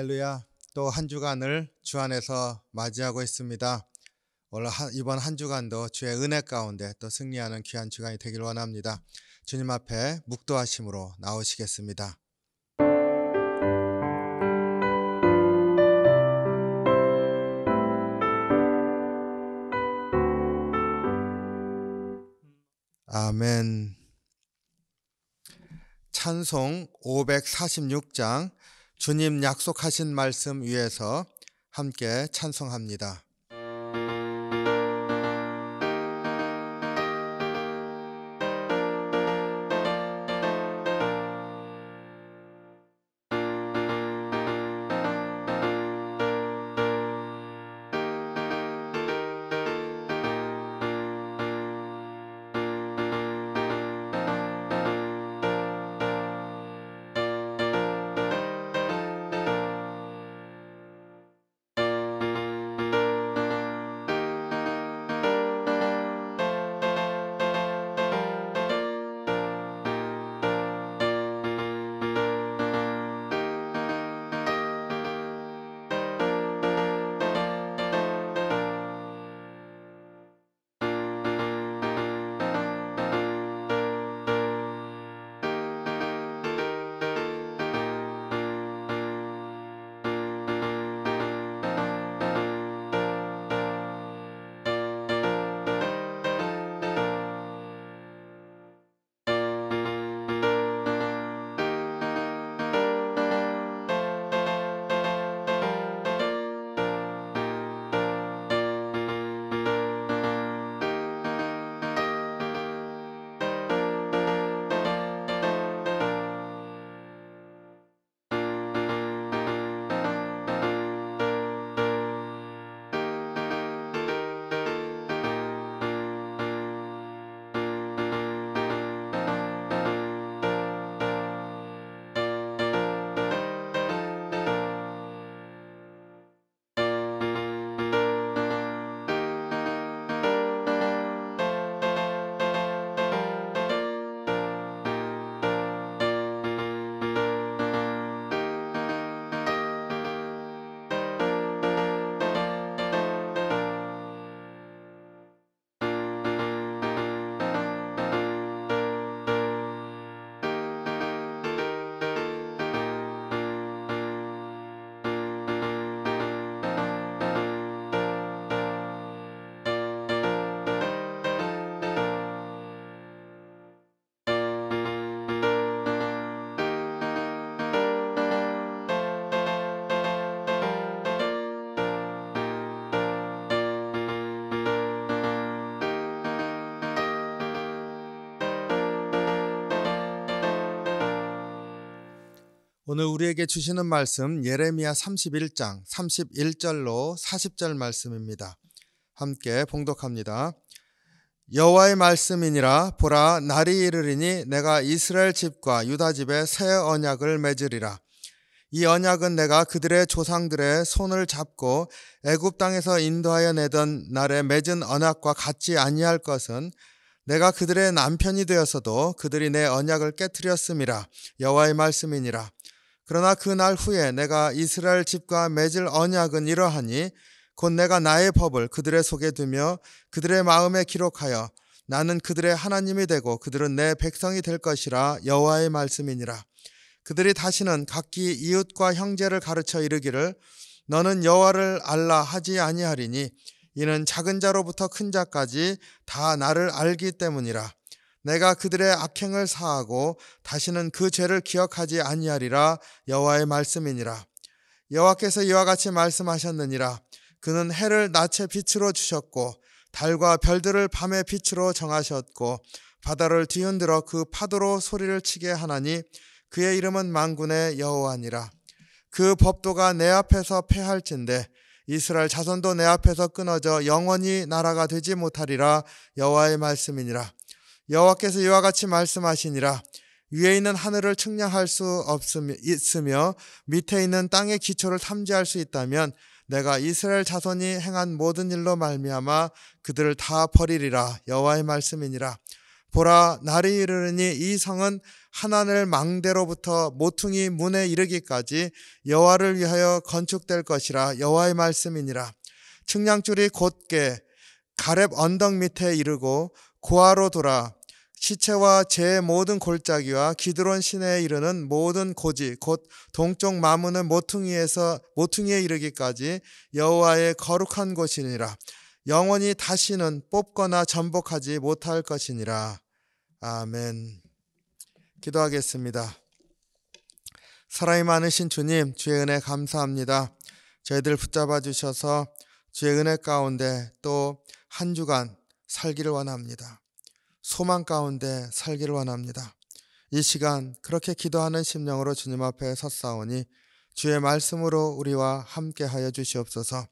할렐루야. 또 한 주간을 주 안에서 맞이하고 있습니다. 오늘 이번 한 주간도 주의 은혜 가운데 또 승리하는 귀한 주간이 되길 원합니다. 주님 앞에 묵도하심으로 나오시겠습니다. 아멘. 찬송 546장 주님 약속하신 말씀 위에서 함께 찬송합니다. 오늘 우리에게 주시는 말씀 예레미야 31장 31절로 40절 말씀입니다. 함께 봉독합니다. 여호와의 말씀이니라. 보라, 날이 이르리니 내가 이스라엘 집과 유다 집에 새 언약을 맺으리라. 이 언약은 내가 그들의 조상들의 손을 잡고 애굽 땅에서 인도하여 내던 날에 맺은 언약과 같지 아니할 것은 내가 그들의 남편이 되었어도 그들이 내 언약을 깨트렸음이라. 여호와의 말씀이니라. 그러나 그 날 후에 내가 이스라엘 집과 맺을 언약은 이러하니 곧 내가 나의 법을 그들의 속에 두며 그들의 마음에 기록하여 나는 그들의 하나님이 되고 그들은 내 백성이 될 것이라. 여호와의 말씀이니라. 그들이 다시는 각기 이웃과 형제를 가르쳐 이르기를 너는 여호와를 알라 하지 아니하리니 이는 작은 자로부터 큰 자까지 다 나를 알기 때문이라. 내가 그들의 악행을 사하고 다시는 그 죄를 기억하지 아니하리라. 여호와의 말씀이니라. 여호와께서 이와 같이 말씀하셨느니라. 그는 해를 낮의 빛으로 주셨고 달과 별들을 밤의 빛으로 정하셨고 바다를 뒤흔들어 그 파도로 소리를 치게 하나니 그의 이름은 만군의 여호와니라. 그 법도가 내 앞에서 패할진대 이스라엘 자손도 내 앞에서 끊어져 영원히 나라가 되지 못하리라. 여호와의 말씀이니라. 여호와께서 이와 같이 말씀하시니라. 위에 있는 하늘을 측량할 수 있으며 밑에 있는 땅의 기초를 탐지할 수 있다면 내가 이스라엘 자손이 행한 모든 일로 말미암아 그들을 다 버리리라. 여호와의 말씀이니라. 보라, 날이 이르르니 이 성은 하나늘 망대로부터 모퉁이 문에 이르기까지 여호와를 위하여 건축될 것이라. 여호와의 말씀이니라. 측량줄이 곧게 가렙 언덕 밑에 이르고 고아로 돌아 시체와 제 모든 골짜기와 기드론 시내에 이르는 모든 고지 곧 동쪽 마문의 모퉁이에 이르기까지 여호와의 거룩한 곳이니라. 영원히 다시는 뽑거나 전복하지 못할 것이니라. 아멘. 기도하겠습니다. 사랑이 많으신 주님, 주의 은혜 감사합니다. 저희들 붙잡아 주셔서 주의 은혜 가운데 또 한 주간 살기를 원합니다. 소망 가운데 살기를 원합니다. 이 시간 그렇게 기도하는 심령으로 주님 앞에 섰사오니 주의 말씀으로 우리와 함께하여 주시옵소서.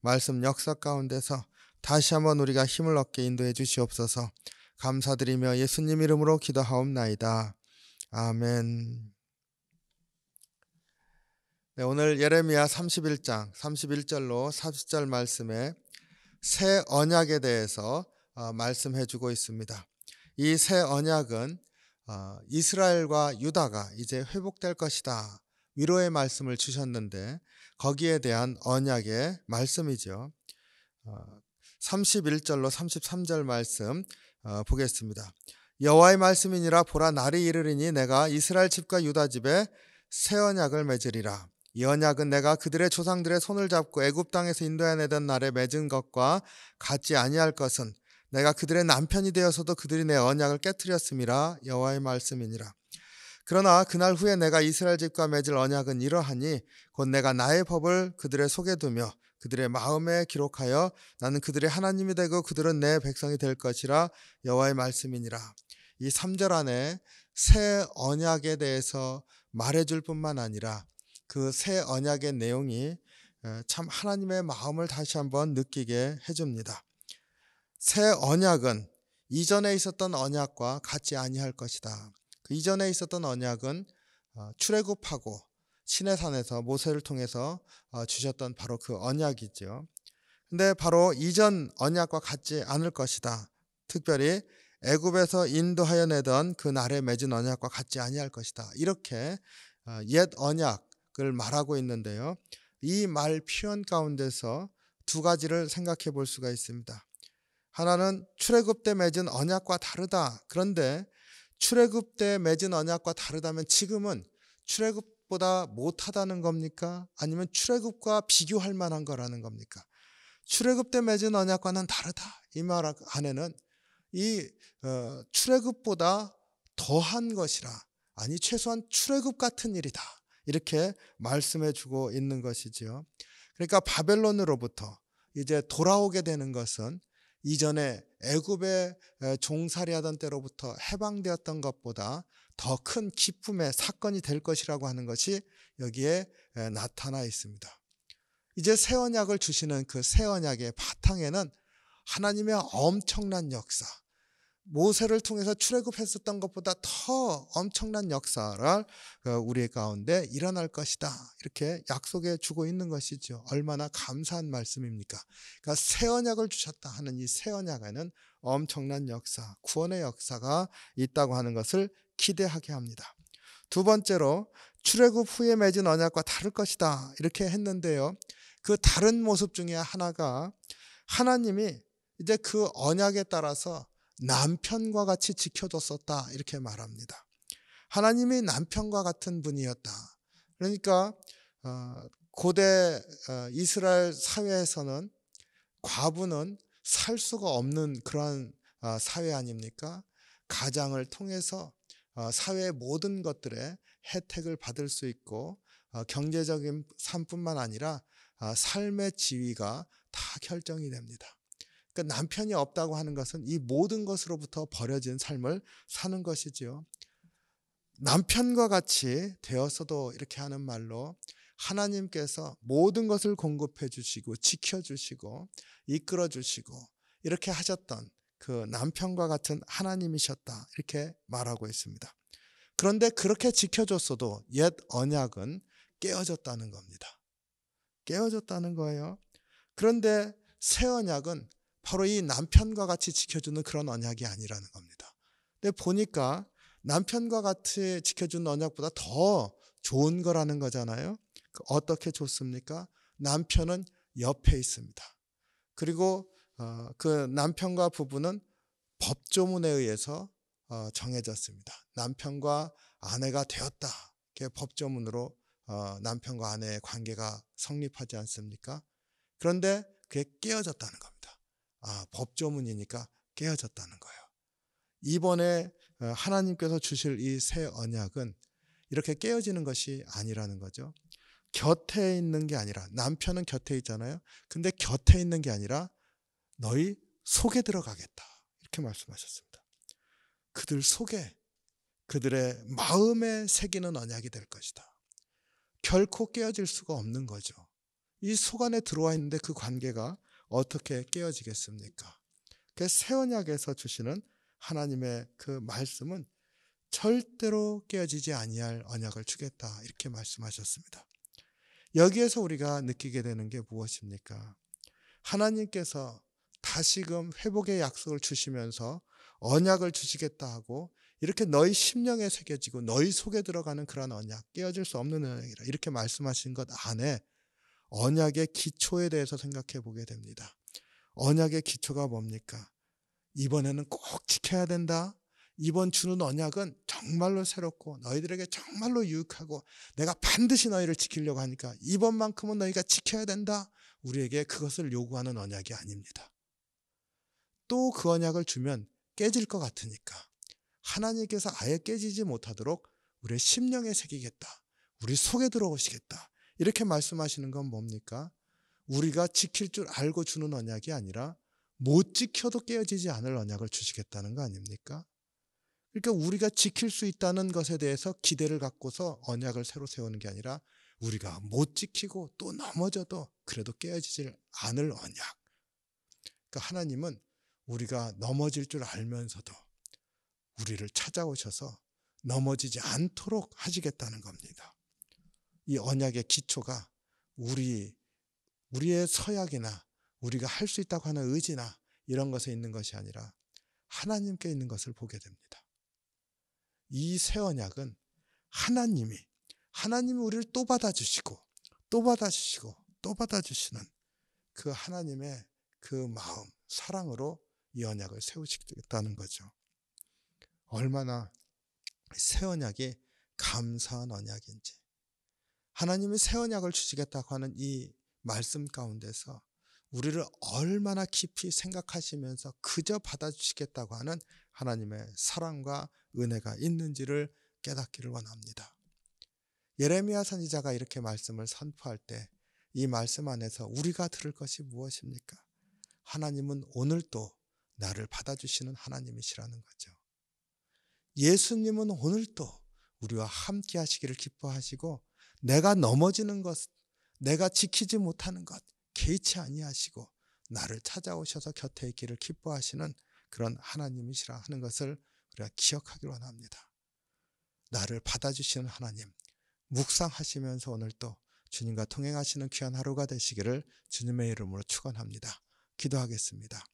말씀 역사 가운데서 다시 한번 우리가 힘을 얻게 인도해 주시옵소서. 감사드리며 예수님 이름으로 기도하옵나이다. 아멘. 네, 오늘 예레미야 31장 31절로 40절 말씀에 새 언약에 대해서 말씀해 주고 있습니다. 이 새 언약은 이스라엘과 유다가 이제 회복될 것이다, 위로의 말씀을 주셨는데 거기에 대한 언약의 말씀이죠. 31절로 33절 말씀 보겠습니다. 여호와의 말씀이니라. 보라, 날이 이르리니 내가 이스라엘 집과 유다 집에 새 언약을 맺으리라. 이 언약은 내가 그들의 조상들의 손을 잡고 애굽 땅에서 인도해내던 날에 맺은 것과 같지 아니할 것은 내가 그들의 남편이 되어서도 그들이 내 언약을 깨뜨렸음이라. 여호와의 말씀이니라. 그러나 그날 후에 내가 이스라엘 집과 맺을 언약은 이러하니 곧 내가 나의 법을 그들의 속에 두며 그들의 마음에 기록하여 나는 그들의 하나님이 되고 그들은 내 백성이 될 것이라. 여호와의 말씀이니라. 이 3절 안에 새 언약에 대해서 말해줄 뿐만 아니라 그 새 언약의 내용이 참 하나님의 마음을 다시 한번 느끼게 해줍니다. 새 언약은 이전에 있었던 언약과 같지 아니할 것이다. 그 이전에 있었던 언약은 출애굽하고 시내산에서 모세를 통해서 주셨던 바로 그 언약이죠. 근데 바로 이전 언약과 같지 않을 것이다. 특별히 애굽에서 인도하여 내던 그 날에 맺은 언약과 같지 아니할 것이다. 이렇게 옛 언약을 말하고 있는데요. 이 말 표현 가운데서 두 가지를 생각해 볼 수가 있습니다. 하나는 출애굽 때 맺은 언약과 다르다. 그런데 출애굽 때 맺은 언약과 다르다면 지금은 출애굽보다 못하다는 겁니까? 아니면 출애굽과 비교할 만한 거라는 겁니까? 출애굽 때 맺은 언약과는 다르다. 이 말 안에는 이 출애굽보다 더한 것이라, 아니 최소한 출애굽 같은 일이다, 이렇게 말씀해 주고 있는 것이지요. 그러니까 바벨론으로부터 이제 돌아오게 되는 것은 이전에 애굽에 종살이하던 때로부터 해방되었던 것보다 더 큰 기쁨의 사건이 될 것이라고 하는 것이 여기에 나타나 있습니다. 이제 새 언약을 주시는 그 새 언약의 바탕에는 하나님의 엄청난 역사, 모세를 통해서 출애굽했었던 것보다 더 엄청난 역사를 우리 가운데 일어날 것이다, 이렇게 약속해 주고 있는 것이죠. 얼마나 감사한 말씀입니까? 그러니까 새 언약을 주셨다 하는 이 새 언약에는 엄청난 역사, 구원의 역사가 있다고 하는 것을 기대하게 합니다. 두 번째로 출애굽 후에 맺은 언약과 다를 것이다, 이렇게 했는데요. 그 다른 모습 중에 하나가 하나님이 이제 그 언약에 따라서 남편과 같이 지켜줬었다, 이렇게 말합니다. 하나님이 남편과 같은 분이었다. 그러니까 고대 이스라엘 사회에서는 과부는 살 수가 없는 그러한 사회 아닙니까? 가장을 통해서 사회의 모든 것들의 혜택을 받을 수 있고 경제적인 삶뿐만 아니라 삶의 지위가 다 결정이 됩니다. 그러니까 남편이 없다고 하는 것은 이 모든 것으로부터 버려진 삶을 사는 것이지요. 남편과 같이 되어서도 이렇게 하는 말로 하나님께서 모든 것을 공급해 주시고 지켜주시고 이끌어 주시고 이렇게 하셨던 그 남편과 같은 하나님이셨다, 이렇게 말하고 있습니다. 그런데 그렇게 지켜줬어도 옛 언약은 깨어졌다는 겁니다. 깨어졌다는 거예요. 그런데 새 언약은 바로 이 남편과 같이 지켜주는 그런 언약이 아니라는 겁니다. 근데 보니까 남편과 같이 지켜준 언약보다 더 좋은 거라는 거잖아요. 어떻게 좋습니까? 남편은 옆에 있습니다. 그리고 그 남편과 부부는 법조문에 의해서 정해졌습니다. 남편과 아내가 되었다. 이렇게 법조문으로 남편과 아내의 관계가 성립하지 않습니까? 그런데 그게 깨어졌다는 겁니다. 법조문이니까 깨어졌다는 거예요. 이번에 하나님께서 주실 이 새 언약은 이렇게 깨어지는 것이 아니라는 거죠. 곁에 있는 게 아니라, 남편은 곁에 있잖아요. 근데 곁에 있는 게 아니라 너희 속에 들어가겠다. 이렇게 말씀하셨습니다. 그들 속에, 그들의 마음에 새기는 언약이 될 것이다. 결코 깨어질 수가 없는 거죠. 이 속 안에 들어와 있는데 그 관계가 어떻게 깨어지겠습니까? 그 새 언약에서 주시는 하나님의 그 말씀은 절대로 깨어지지 아니할 언약을 주겠다. 이렇게 말씀하셨습니다. 여기에서 우리가 느끼게 되는 게 무엇입니까? 하나님께서 다시금 회복의 약속을 주시면서 언약을 주시겠다 하고 이렇게 너희 심령에 새겨지고 너희 속에 들어가는 그런 언약, 깨어질 수 없는 언약이라 이렇게 말씀하신 것 안에 언약의 기초에 대해서 생각해 보게 됩니다. 언약의 기초가 뭡니까? 이번에는 꼭 지켜야 된다. 이번 주는 언약은 정말로 새롭고 너희들에게 정말로 유익하고 내가 반드시 너희를 지키려고 하니까 이번만큼은 너희가 지켜야 된다. 우리에게 그것을 요구하는 언약이 아닙니다. 또 그 언약을 주면 깨질 것 같으니까 하나님께서 아예 깨지지 못하도록 우리의 심령에 새기겠다. 우리 속에 들어오시겠다. 이렇게 말씀하시는 건 뭡니까? 우리가 지킬 줄 알고 주는 언약이 아니라 못 지켜도 깨어지지 않을 언약을 주시겠다는 거 아닙니까? 그러니까 우리가 지킬 수 있다는 것에 대해서 기대를 갖고서 언약을 새로 세우는 게 아니라 우리가 못 지키고 또 넘어져도 그래도 깨어지지 않을 언약. 그러니까 하나님은 우리가 넘어질 줄 알면서도 우리를 찾아오셔서 넘어지지 않도록 하시겠다는 겁니다. 이 언약의 기초가 우리의 서약이나 우리가 할 수 있다고 하는 의지나 이런 것에 있는 것이 아니라 하나님께 있는 것을 보게 됩니다. 이 새 언약은 하나님이 우리를 또 받아주시고 또 받아주시고 또 받아주시는 그 하나님의 그 마음, 사랑으로 이 언약을 세우시겠다는 거죠. 얼마나 새 언약이 감사한 언약인지, 하나님이 새 언약을 주시겠다고 하는 이 말씀 가운데서 우리를 얼마나 깊이 생각하시면서 그저 받아주시겠다고 하는 하나님의 사랑과 은혜가 있는지를 깨닫기를 원합니다. 예레미야 선지자가 이렇게 말씀을 선포할 때 이 말씀 안에서 우리가 들을 것이 무엇입니까? 하나님은 오늘도 나를 받아주시는 하나님이시라는 거죠. 예수님은 오늘도 우리와 함께 하시기를 기뻐하시고 내가 넘어지는 것, 내가 지키지 못하는 것 개의치 아니하시고 나를 찾아오셔서 곁에 있기를 기뻐하시는 그런 하나님이시라 하는 것을 우리가 기억하기를 원합니다. 나를 받아주시는 하나님, 묵상하시면서 오늘도 주님과 통행하시는 귀한 하루가 되시기를 주님의 이름으로 축원합니다. 기도하겠습니다.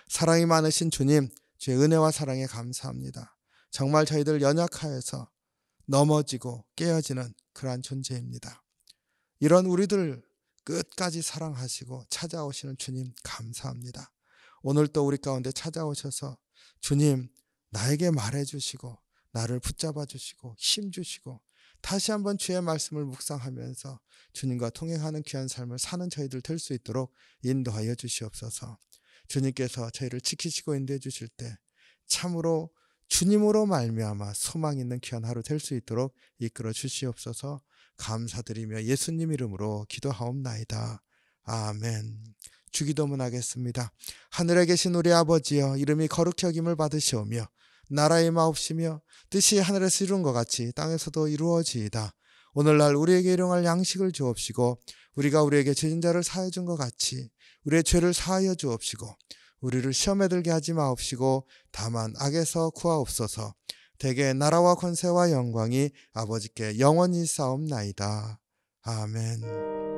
사랑이 많으신 주님, 주의 은혜와 사랑에 감사합니다. 정말 저희들 연약하여서 넘어지고 깨어지는 그러한 존재입니다. 이런 우리들 끝까지 사랑하시고 찾아오시는 주님 감사합니다. 오늘 또 우리 가운데 찾아오셔서 주님 나에게 말해주시고 나를 붙잡아 주시고 힘주시고 다시 한번 주의 말씀을 묵상하면서 주님과 통행하는 귀한 삶을 사는 저희들 될 수 있도록 인도하여 주시옵소서. 주님께서 저희를 지키시고 인도해 주실 때 참으로 주님으로 말미암아 소망 있는 귀한 하루 될 수 있도록 이끌어 주시옵소서. 감사드리며 예수님 이름으로 기도하옵나이다. 아멘. 주기도문 하겠습니다. 하늘에 계신 우리 아버지여, 이름이 거룩히 여김을 받으시오며 나라의 마옵시며 뜻이 하늘에서 이룬 것 같이 땅에서도 이루어지이다. 오늘날 우리에게 일용할 양식을 주옵시고 우리가 우리에게 죄진 자를 사하여 준 것 같이 우리의 죄를 사하여 주옵시고 우리를 시험에 들게 하지 마옵시고 다만 악에서 구하옵소서. 대개 나라와 권세와 영광이 아버지께 영원히 싸움나이다. 아멘.